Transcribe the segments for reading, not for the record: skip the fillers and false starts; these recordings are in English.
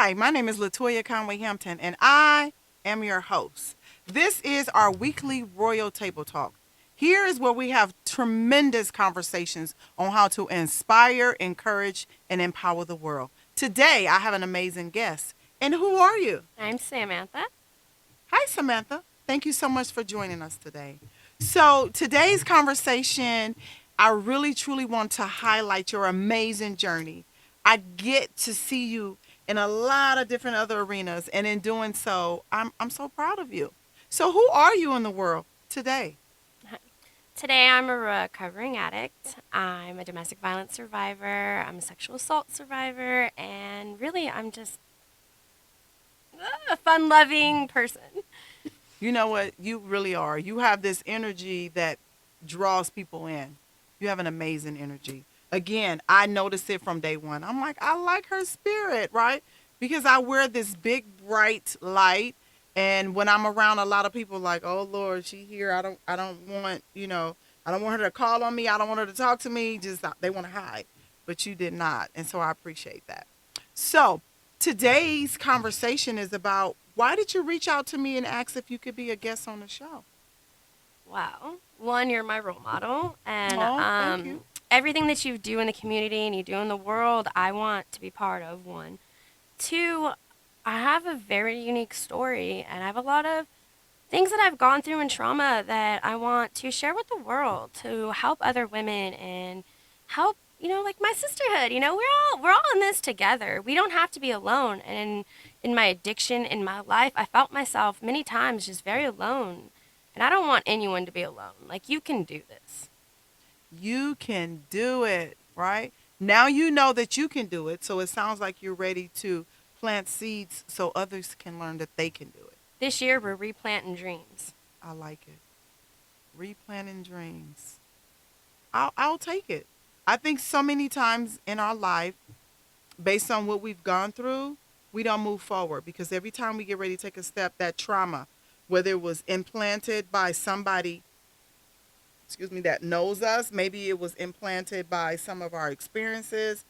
Hi, my name is Latoya Conway Hampton, and I am your host. This is our weekly Royal Table Talk. Here is where we have tremendous conversations on how to inspire, encourage, and empower the world. Today, I have an amazing guest. And who are you? I'm Samantha. Hi, Samantha. Thank you so much for joining us today. So, today's conversation, I really truly want to highlight your amazing journey. I get to see you in a lot of different other arenas, and in doing so, I'm so proud of you. So, who are you in the world today? Today I'm a recovering addict. I'm a domestic violence survivor. I'm a sexual assault survivor. And really, I'm just a fun loving person. You know what? You really are. You have this energy that draws people in. You have an amazing energy. Again, I noticed it from day one. I'm like, I like her spirit, right? Because I wear this big bright light, and when I'm around a lot of people, like, oh Lord, she here. I don't want, I don't want her to call on me. I don't want her to talk to me. Just they want to hide, but you did not, and so I appreciate that. So today's conversation is about why did you reach out to me and ask if you could be a guest on the show? Wow. One, you're my role model. And Oh, thank you. everything that you do in the community and you do in the world, I want to be part of. One. Two, I have a very unique story and I have a lot of things that I've gone through and trauma that I want to share with the world to help other women and help, like my sisterhood. We're all in this together. We don't have to be alone. And in my addiction in my life, I felt myself many times just very alone. And I don't want anyone to be alone. Like you can do this. You can do it, right? Now you know that you can do it, so it sounds like you're ready to plant seeds so others can learn that they can do it. This year we're replanting dreams. I like it. Replanting dreams. I'll take it. I think so many times in our life, based on what we've gone through, we don't move forward because every time we get ready to take a step, that trauma, whether it was implanted by somebody, excuse me, that knows us, maybe it was implanted by some of our experiences,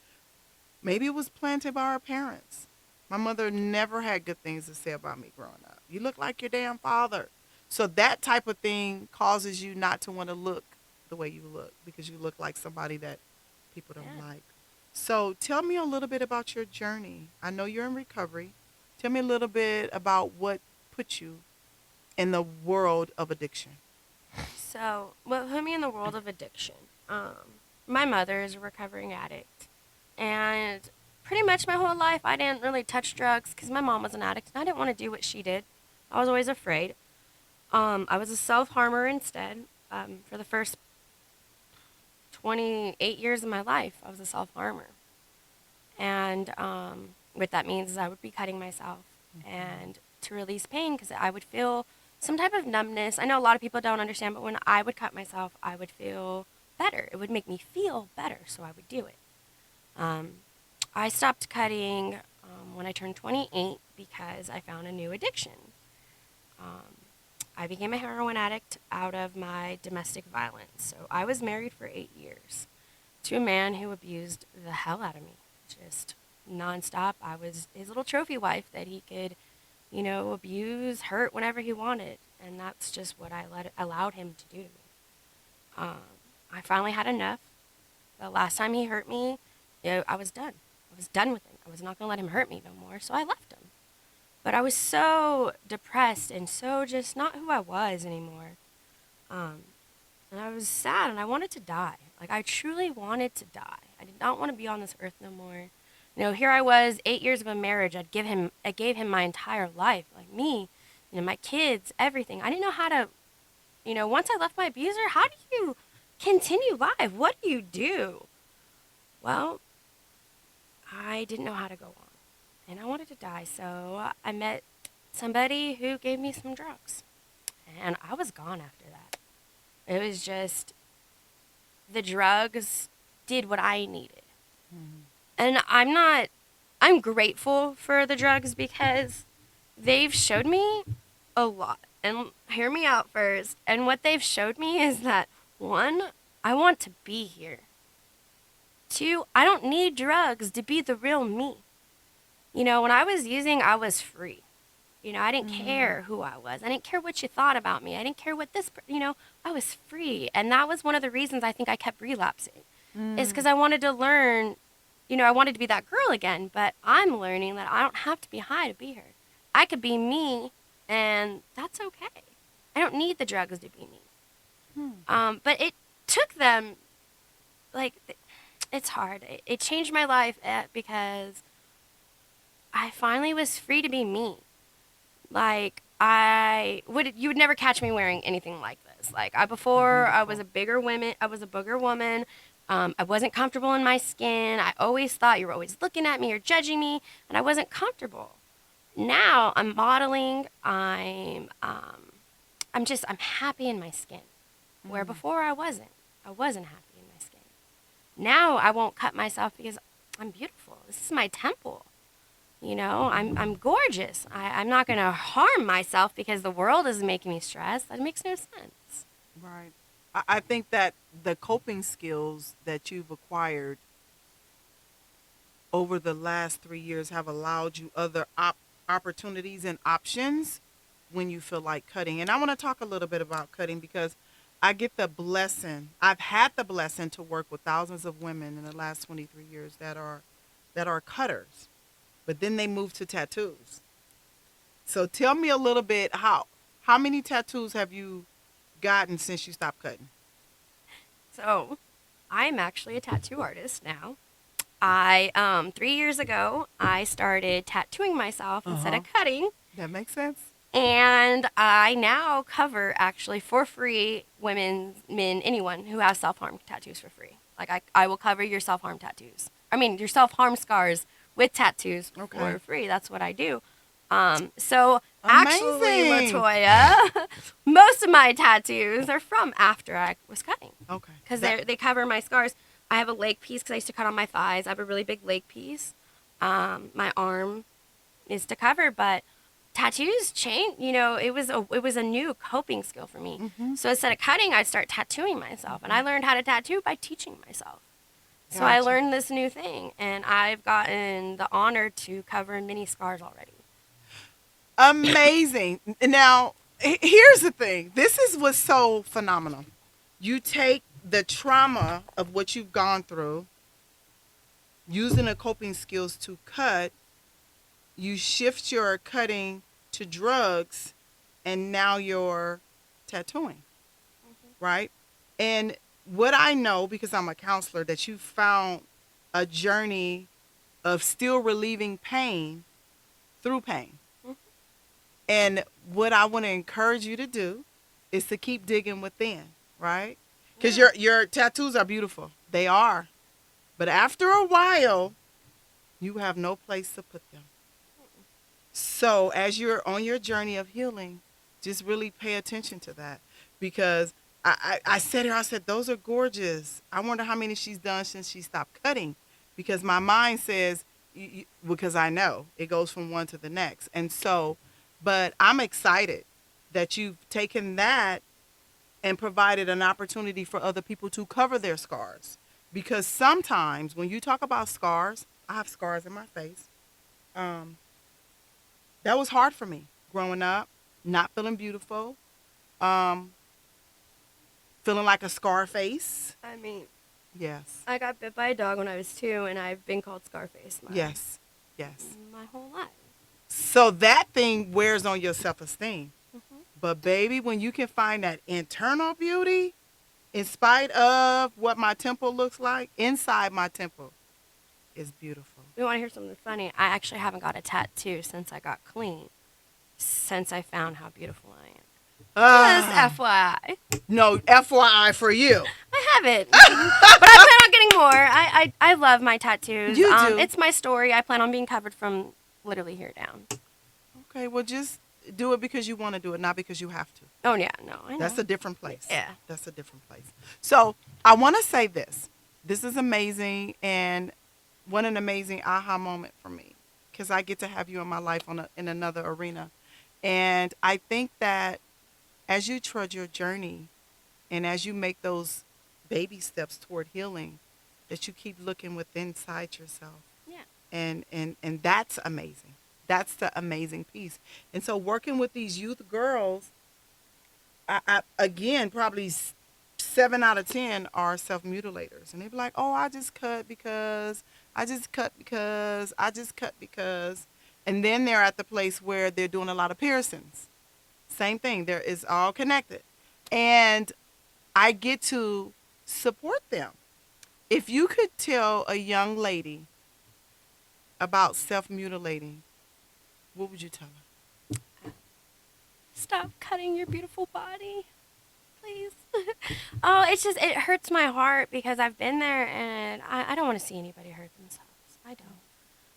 maybe it was planted by our parents. My mother never had good things to say about me growing up. You look like your damn father. So that type of thing causes you not to want to look the way you look because you look like somebody that people don't Yeah. like. So tell me a little bit about your journey. I know you're in recovery. Tell me a little bit about what put you in the world of addiction. So, what put me in the world of addiction? My mother is a recovering addict. And pretty much my whole life, I didn't really touch drugs because my mom was an addict and I didn't want to do what she did. I was always afraid. I was a self harmer instead. For the first 28 years of my life, I was a self harmer. And what that means is I would be cutting myself and to release pain because I would feel some type of numbness. I know a lot of people don't understand, but when I would cut myself, I would feel better. It would make me feel better, so I would do it. Um, I stopped cutting when I turned 28 because I found a new addiction. Um, I became a heroin addict out of my domestic violence. So I was married for 8 years to a man who abused the hell out of me, just nonstop. I was his little trophy wife that he could, abuse, hurt whenever he wanted, and that's just what allowed him to do to me. Um, I finally had enough. The last time he hurt me, I was done. I was done with it. I was not going to let him hurt me no more, so I left him. But I was so depressed and so just not who I was anymore. Um, and I was sad and I wanted to die. Like, I truly wanted to die. I did not want to be on this earth no more. Here I was, 8 years of a marriage. I gave him my entire life, like me, my kids, everything. I didn't know how to, once I left my abuser, how do you continue life? What do you do? Well, I didn't know how to go on, and I wanted to die. So I met somebody who gave me some drugs, and I was gone after that. It was just the drugs did what I needed. Mhm. And I'm grateful for the drugs because they've showed me a lot. And hear me out first. And what they've showed me is that one, I want to be here. Two, I don't need drugs to be the real me. When I was using, I was free. I didn't Mm, care who I was. I didn't care what you thought about me. I didn't care what I was free. And that was one of the reasons I think I kept relapsing, is mm, because I wanted to learn, I wanted to be that girl again. But I'm learning that I don't have to be high to be her. I could be me, and that's okay. I don't need the drugs to be me. mm. But it took them, like, it's hard. It changed my life because I finally was free to be me. Like you would never catch me wearing anything like this. Like before I was Beautiful. a bigger woman, I was a bigger woman. I wasn't comfortable in my skin. I always thought you were always looking at me or judging me, and I wasn't comfortable. Now I'm modeling. I'm happy in my skin. Where Mm. before I wasn't. I wasn't happy in my skin. Now I won't cut myself because I'm beautiful. This is my temple. I'm gorgeous. I'm not going to harm myself because the world is making me stressed. That makes no sense. Right. I think that the coping skills that you've acquired over the last 3 years have allowed you other opportunities and options when you feel like cutting. And I want to talk a little bit about cutting because I get the blessing. I've had the blessing to work with thousands of women in the last 23 years that are cutters, but then they move to tattoos. So tell me a little bit how many tattoos have you gotten since you stopped cutting? So, I'm actually a tattoo artist now. I 3 years ago I started tattooing myself Uh instead huh. of cutting, That makes sense. and I now cover actually for free women, men, anyone who has self harm tattoos for free. Like I will cover your self harm tattoos. I mean your self harm scars with tattoos for Okay. free. That's what I do. So actually, Amazing. Latoya, most of my tattoos are from after I was cutting Okay. because That they cover my scars. I have a leg piece because I used to cut on my thighs. I have a really big leg piece. My arm is to cover, but tattoos change. It was a new coping skill for me. mm-hmm. So instead of cutting, I'd start tattooing myself, and Mm-hmm. I learned how to tattoo by teaching myself. So I Gotcha. learned this new thing, and I've gotten the honor to cover many scars already. Amazing. Now, here's the thing. This is what's so phenomenal. You take the trauma of what you've gone through, using the coping skills to cut, you shift your cutting to drugs, and now you're tattooing, right? And what I know, because I'm a counselor, that you found a journey of still relieving pain through pain. Mhm. And what I want to encourage you to do is to keep digging within, right? Because Yeah. your tattoos are beautiful. They are. But after a while, you have no place to put them. So as you're on your journey of healing, just really pay attention to that. Because I said here, I said, those are gorgeous. I wonder how many she's done since she stopped cutting. Because my mind says, because I know it goes from one to the next. And so, but I'm excited that you've taken that and provided an opportunity for other people to cover their scars. Because sometimes when you talk about scars, I have scars in my face. Um, that was hard for me growing up, not feeling beautiful, um, feeling like a scar face. I mean, Yes, I got bit by a dog when I was 2, and I've been called Scarface yes, yes. my whole life. So that thing wears on your self esteem. Hmm. But baby, when you can find that internal beauty, in spite of what my temple looks like, inside my temple is beautiful. You want to hear something funny? I actually haven't got a tattoo since I got clean, since I found how beautiful I am. Just Ah, FYI. no, FYI for you. I haven't, but I plan on getting more. I love my tattoos. You do. It's my story. I plan on being covered from literally here down. Okay, well, just do it because you want to do it, not because you have to. Oh yeah, no, I That's know. a different place. Yeah. That's a different place. So I want to say this. This is amazing, and what an amazing aha moment for me because I get to have you in my life in another arena. And I think that as you trudge your journey and as you make those baby steps toward healing, that you keep looking within inside yourself Yeah. And that's amazing. That's the amazing piece. And so working with these youth girls, I again probably 7 out of 10 are self mutilators, and they be like, "Oh, I just cut because I just cut because I just cut because," and then they're at the place where they're doing a lot of piercings. Same thing. There is all connected, and I get to support them. If you could tell a young lady about self mutilating, what would you tell her? Stop cutting your beautiful body, please. Oh, it hurts my heart because I've been there and I don't want to see anybody hurt themselves. I don't.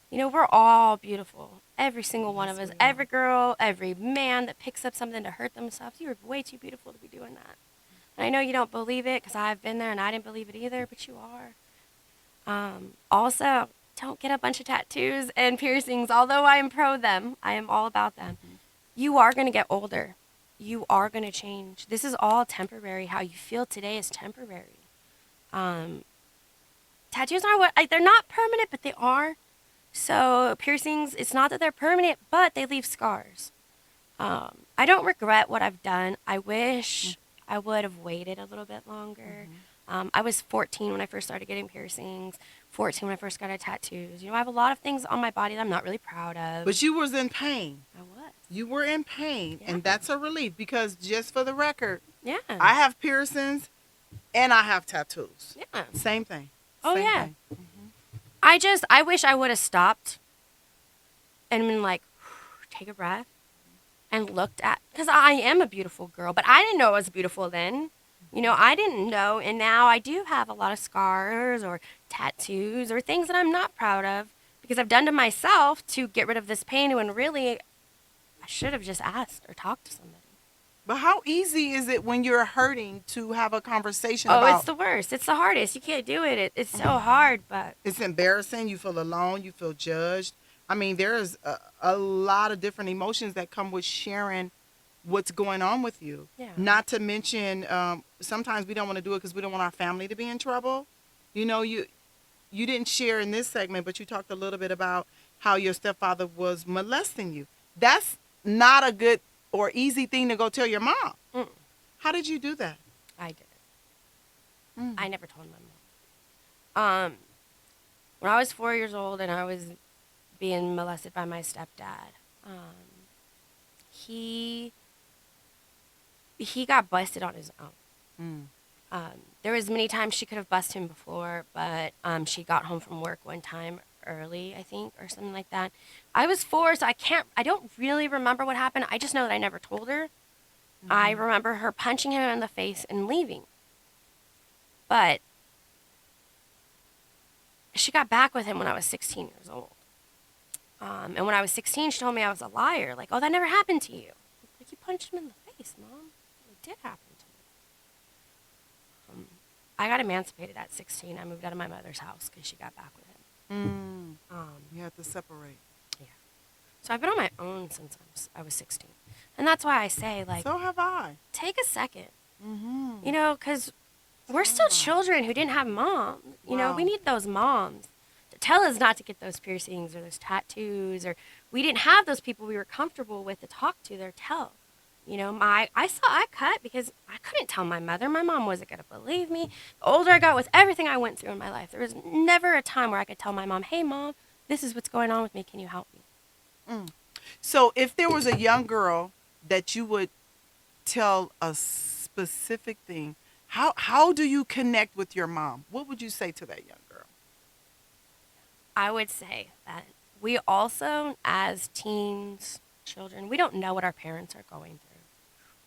You know, we're all beautiful. Every single one of Yes, us. we Every are. girl, every man that picks up something to hurt themselves. You're way too beautiful to be doing that. And I know you don't believe it because I've been there and I didn't believe it either, but you are. Also, don't get a bunch of tattoos and piercings. Although I am pro them, I am all about them. You are going to get older. You are going to change. This is all temporary. How you feel today is temporary. Um, Tattoos aren't what, like, they're not permanent, but they are. So piercings, it's not that they're permanent, but they leave scars. I don't regret what I've done. I wish I would have waited a little bit longer. Mm-hmm. I was 14 when I first started getting piercings, 14 when I first got a tattoos. You know, I have a lot of things on my body that I'm not really proud of. But you was in pain. I was. You were in pain, Yeah. and that's a relief because just for the record, Yeah. I have piercings and I have tattoos. Yeah. Same thing. Oh, Same yeah. thing. I wish I would have stopped and been like, take a breath and looked at, because I am a beautiful girl, but I didn't know I was beautiful then. You know, I didn't know, and now I do have a lot of scars or tattoos or things that I'm not proud of because I've done to myself to get rid of this pain when really I should have just asked or talked to somebody. But how easy is it when you're hurting to have a conversation Oh, it's about the worst. It's the hardest. You can't do it. It's so hard, but it's embarrassing, you feel alone, you feel judged? I mean, there's a lot of different emotions that come with sharing what's going on with you. yeah. Not to mention, sometimes we don't want to do it because we don't want our family to be in trouble. You know, you didn't share in this segment, but you talked a little bit about how your stepfather was molesting you. That's not a good or easy thing to go tell your mom. Mm, How did you do that? I did it. Mm. I never told my mom. When I was 4 years old and I was being molested by my stepdad, he he got busted on his own. Mm. There was many times she could have busted him before, but she got home from work one time early, I think, or something like that. I was 4, so I don't really remember what happened. I just know that I never told her. I remember her punching him in the face and leaving. But she got back with him when I was 16 years old. And when I was 16, she told me I was a liar. Like, oh, that never happened to you. Like, you punched him in the face, Mom. It did happen to me. I got emancipated at 16. I moved out of my mother's house because she got back with him. You have to separate. Yeah. So I've been on my own since I was 16. And that's why I say, like, So have I. take a second. Mm-hmm. You know, because we're still children who didn't have moms. You know, we Wow. need those moms to tell us not to get those piercings or those tattoos, or we didn't have those people we were comfortable with to talk to or tell. You know, I cut because I couldn't tell my mother. My mom wasn't going to believe me. The older I got with everything I went through in my life, there was never a time where I could tell my mom, hey, Mom, this is what's going on with me. Can you help me? So if there was a young girl that you would tell a specific thing, how do you connect with your mom? What would you say to that young girl? I would say that we also, as teens, children, we don't know what our parents are going through.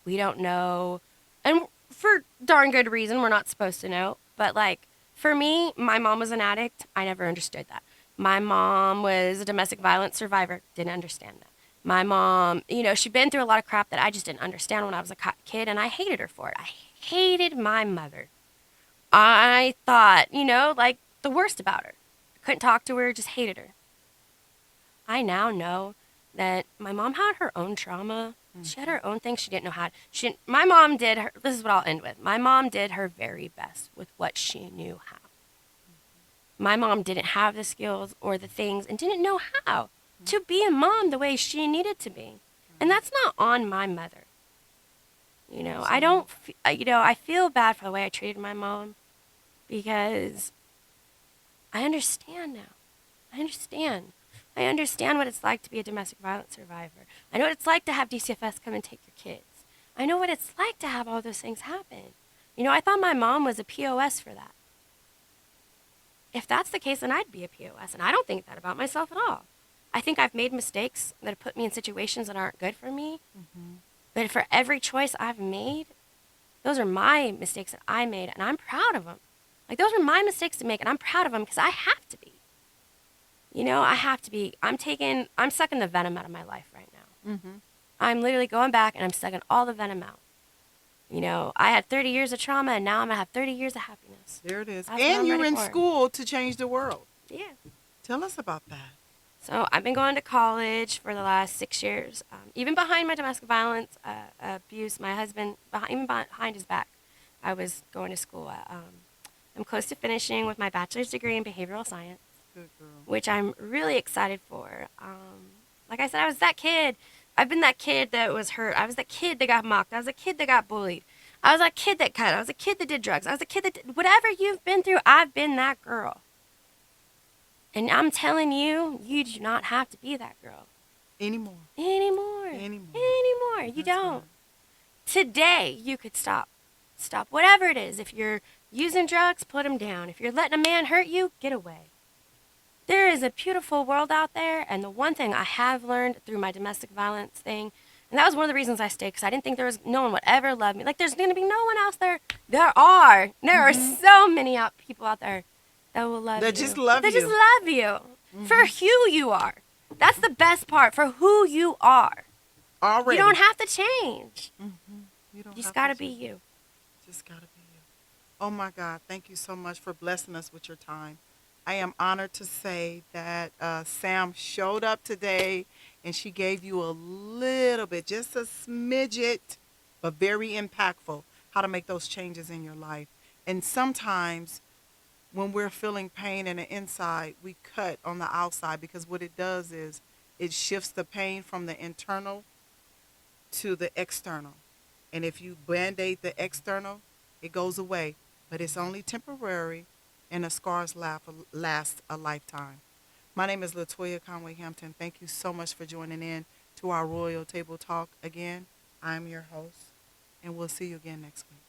We don't know, and for darn good reason, we're not supposed to know. But like, for me, my mom was an addict. I never understood that. My mom was a domestic violence survivor. Didn't understand that. My mom, you know, she'd been through a lot of crap that I just didn't understand when I was a kid, and I hated her for it. I hated my mother. I thought, you know, like the worst about her. Couldn't talk to her, just hated her. I now know that my mom had her own trauma. She had her own things she didn't know how. My mom did this is what I'll end with. My mom did her very best with what she knew how. My mom didn't have the skills or the things and didn't know how to be a mom the way she needed to be. And Right. that's not on my mother. I Absolutely. don't, I feel bad for the way I treated my mom because I understand now. I understand. I understand what it's like to be a domestic violence survivor. I know what it's like to have DCFS come and take your kids. I know what it's like to have all those things happen. I thought my mom was a POS for that. If that's the case, then I'd be a POS. And I don't think that about myself at all. I think I've made mistakes that have put me in situations that aren't good for me. Hmm. But for every choice I've made, those are my mistakes that I made, and I'm proud of them. Like, those were my mistakes to make, and I'm proud of them because I have to be. I have to be. I'm sucking the venom out of my life right now. Hmm. I'm literally going back and I'm sucking all the venom out. I had 30 years of trauma, and now I'm going to have 30 years of happiness. There it is. That's what And I'm you're ready in for. school to change the world. Yeah. Tell us about that. So I've been going to college for the last 6 years. Even behind my domestic violence abuse, my husband, even behind his back, I was going to school. I'm close to finishing with my bachelor's degree in behavioral science, Good girl. which I'm really excited for. Like I said, I was that kid. I've been that kid that was hurt. I was that kid that got mocked. I was a kid that got bullied. I was that kid that cut. I was a kid that did drugs. I was a kid that did whatever you've been through. I've been that girl. And I'm telling you, you do not have to be that girl Anymore. anymore. Anymore. Anymore. You That's don't. right. Today, you could stop. Stop whatever it is. If you're using drugs, put them down. If you're letting a man hurt you, get away. There is a beautiful world out there, and the one thing I have learned through my domestic violence thing, and that was one of the reasons I stayed, because I didn't think no one would ever love me. Like, there's going to be no one else there. There are Hmm. so many people out there that will love That just you. love They just you. love you for Hmm. who you are. That's the best part, for who you are. You don't Already. have to change. Hmm. You don't You just have to got to be change. you. Just gotta be you. Oh my God. Thank you so much for blessing us with your time. I am honored to say that Sam showed up today and she gave you a little bit, just a smidget, but very impactful, how to make those changes in your life. And sometimes when we're feeling pain in the inside, we cut on the outside because what it does is it shifts the pain from the internal to the external. And if you band aid the external, it goes away. But it's only temporary and the scars last a lifetime. My name is Latoya Conway Hampton. Thank you so much for joining in to our Royal Table Talk again. I'm your host, and we'll see you again next week.